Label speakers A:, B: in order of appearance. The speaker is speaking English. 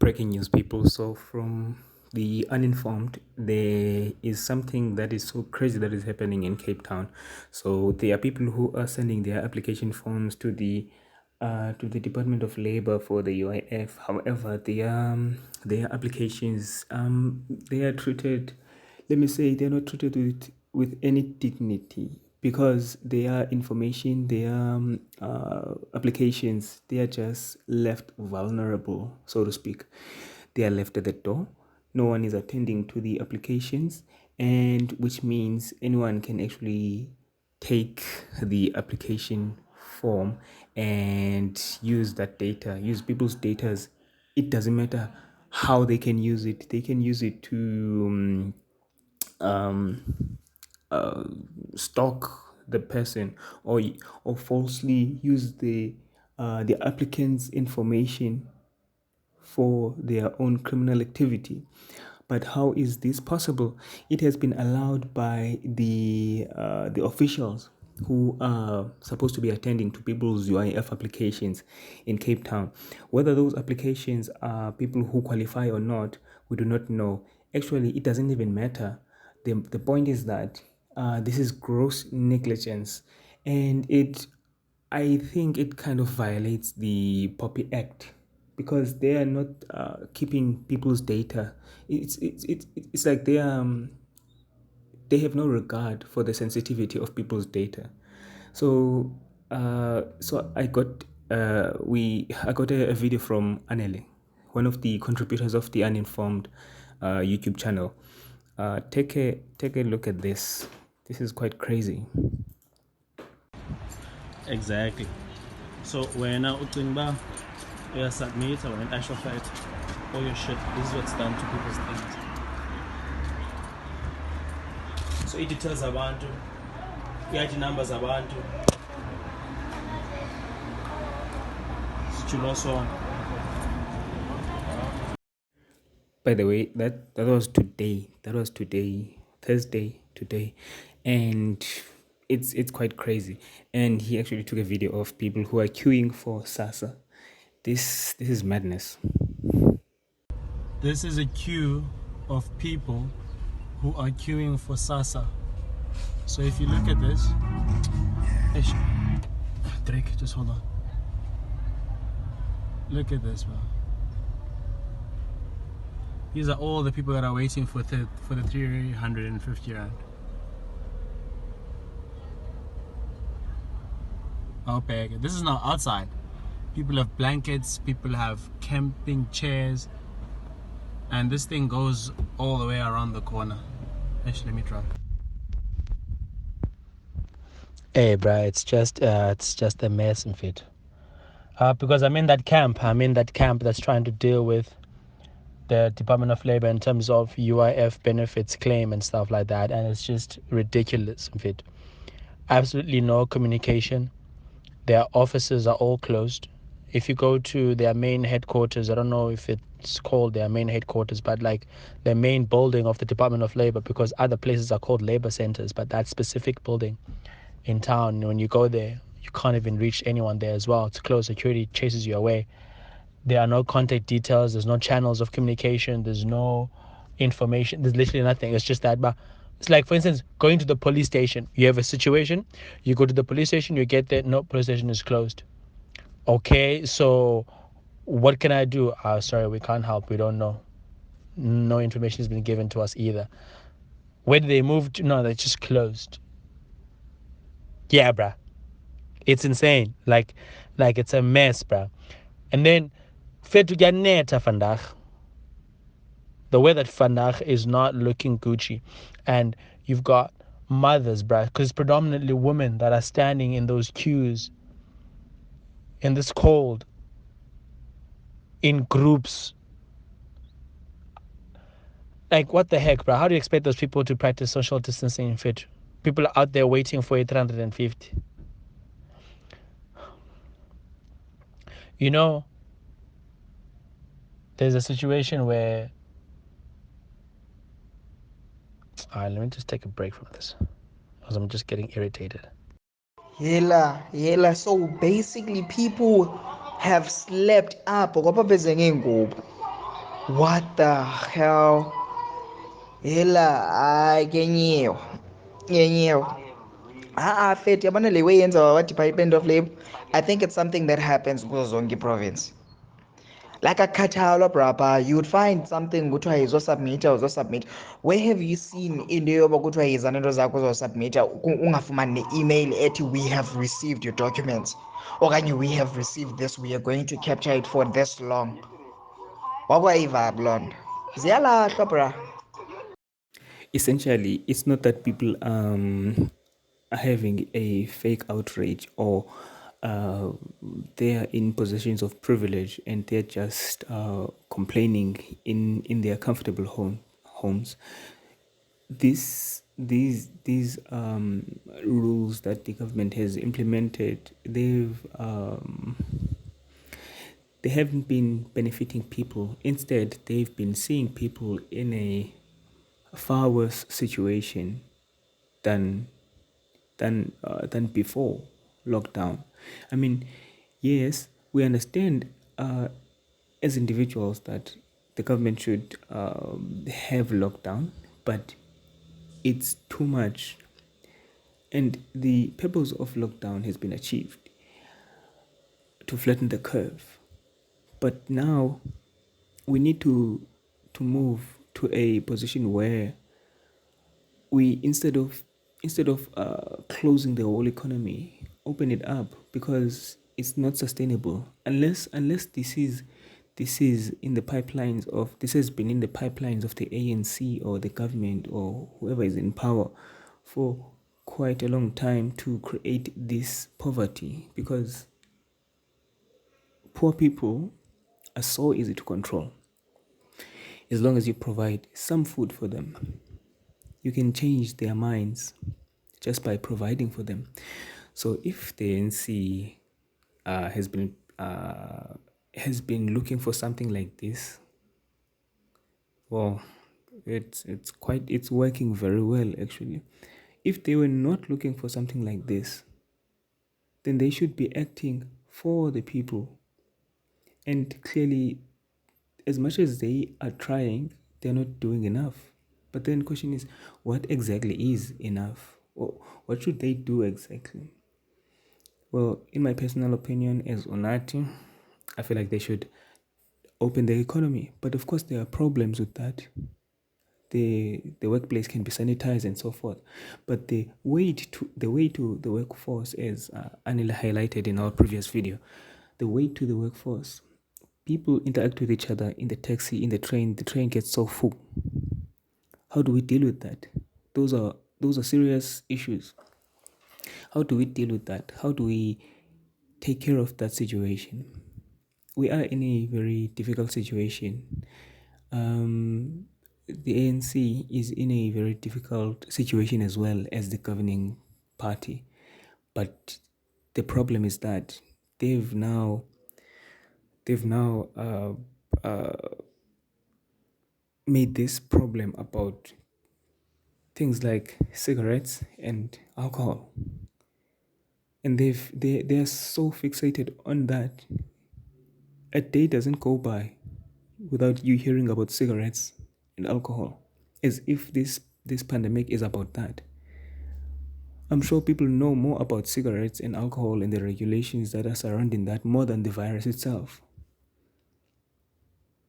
A: Breaking news, people. So, from the Uninformed, there is something that is so crazy that is happening in Cape Town. So, there are people who are sending their application forms to the Department of Labor for the UIF. However, their applications they are treated. Let me say they are not treated with any dignity because their information, their applications, they are just left vulnerable, so to speak. They are left at the door. No one is attending to the applications, and which means anyone can actually take the application form and use that data, use people's data. It doesn't matter how they can use it. They can use it to uh, stalk the person, or falsely use the applicant's information for their own criminal activity. But how is this possible? It has been allowed by the officials who are supposed to be attending to people's UIF applications in Cape Town. Whether those applications are people who qualify or not, we do not know. Actually, it doesn't even matter. The point is that this is gross negligence, and I think it kind of violates the Poppy Act because they are not keeping people's data. It's like they have no regard for the sensitivity of people's data. So so I got a video from Anele, one of the contributors of the Uninformed YouTube channel. Take a look at this. This is quite crazy.
B: Exactly. So when I ucingba uyasubmit or an actual fact all your shit, this is what's done to people's things. So it details abantu, uyathi numbers abantu. Sichuloso.
A: By the way, that was today. That was today, Thursday today, and it's quite crazy. And he actually took a video of people who are queuing for SASA. This is madness.
B: This is a queue of people who are queuing for SASA. So if you look at this, Drake, just hold on. Look at this, bro. These are all the people that are waiting for the 350 rand. Okay, this is now outside. People have blankets, people have camping chairs, and this thing goes all the way around the corner. Actually, let me try. Hey, bro, it's just a mess in fit. Because I'm in that camp that's trying to deal with the Department of Labor in terms of UIF benefits claim and stuff like that, and it's just ridiculous in fit. Absolutely no communication. Their offices are all closed. If you go to their main headquarters, I don't know if it's called their main headquarters, but like the main building of the Department of Labor, because other places are called labor centers, but that specific building in town, when you go there, you can't even reach anyone there as well. It's closed. Security chases you away. There are no contact details. There's no channels of communication. There's no information. There's literally nothing. It's just that. But it's like, for instance, going to the police station. You have a situation. You go to the police station. You get there. No, police station is closed. Okay, so what can I do? Sorry, we can't help. We don't know. No information has been given to us either. Where did they move to? No, they just closed. Yeah, bruh. It's insane. Like it's a mess, bruh. And then, fethu kuyanetha vandag. The weather vandag is not looking Gucci. And you've got mothers, bruh, because it's predominantly women that are standing in those queues in this cold, in groups. Like, what the heck, bro? How do you expect those people to practice social distancing in fit? People are out there waiting for 850. You know, there's a situation where... All right, let me just take a break from this because I'm just getting irritated.
C: Yela. So basically, people have slept up. What the hell? Hela, hayi kenyiwe. Kenyiwe. Fethu yabona le way yenziwa wa-Department of Labor, I think it's something that happens kuzo zonke i-province. Like a akakhathalwa brapa, you would find something kuthiwa yizosubmita uzosubmita. Where have you seen into yoba kuthiwa yiza nento zakho uzosubmita ungafumani ne-email ethi we have received your documents okanye we have received this, we are going to capture it for this long? Wakwayiva loo nto ziyalahlwa bra.
A: Essentially, it's not that people are having a fake outrage or uh, they are in positions of privilege and they're just complaining in their comfortable homes. These rules that the government has implemented, they haven't been benefiting people. Instead, they've been seeing people in a far worse situation than than before lockdown. I mean, yes, we understand as individuals that the government should have lockdown, but it's too much. And the purpose of lockdown has been achieved to flatten the curve. But now we need to move to a position where we instead of closing the whole economy, open it up, because it's not sustainable unless this is in the pipelines of this has been in the pipelines of the ANC or the government or whoever is in power for quite a long time to create this poverty, because poor people are so easy to control. As long as you provide some food for them, you can change their minds just by providing for them. So if the NC has been looking for something like this, well, it's working very well actually. If they were not looking for something like this, then they should be acting for the people. And clearly, as much as they are trying, they're not doing enough. But then the question is, what exactly is enough? Or what should they do exactly? Well, in my personal opinion, as Onati, I feel like they should open the economy. But of course, there are problems with that. The workplace can be sanitized and so forth. But the way to the workforce, as Anil highlighted in our previous video, the way to the workforce, people interact with each other in the taxi, in the train gets so full. How do we deal with that? Those are serious issues. How do we deal with that? How do we take care of that situation? We are in a very difficult situation. The ANC is in a very difficult situation as well as the governing party. But the problem is that they've now they've now made this problem about things like cigarettes and alcohol, and they're so fixated on that. A day doesn't go by without you hearing about cigarettes and alcohol, as if this pandemic is about that. I'm sure people know more about cigarettes and alcohol and the regulations that are surrounding that more than the virus itself.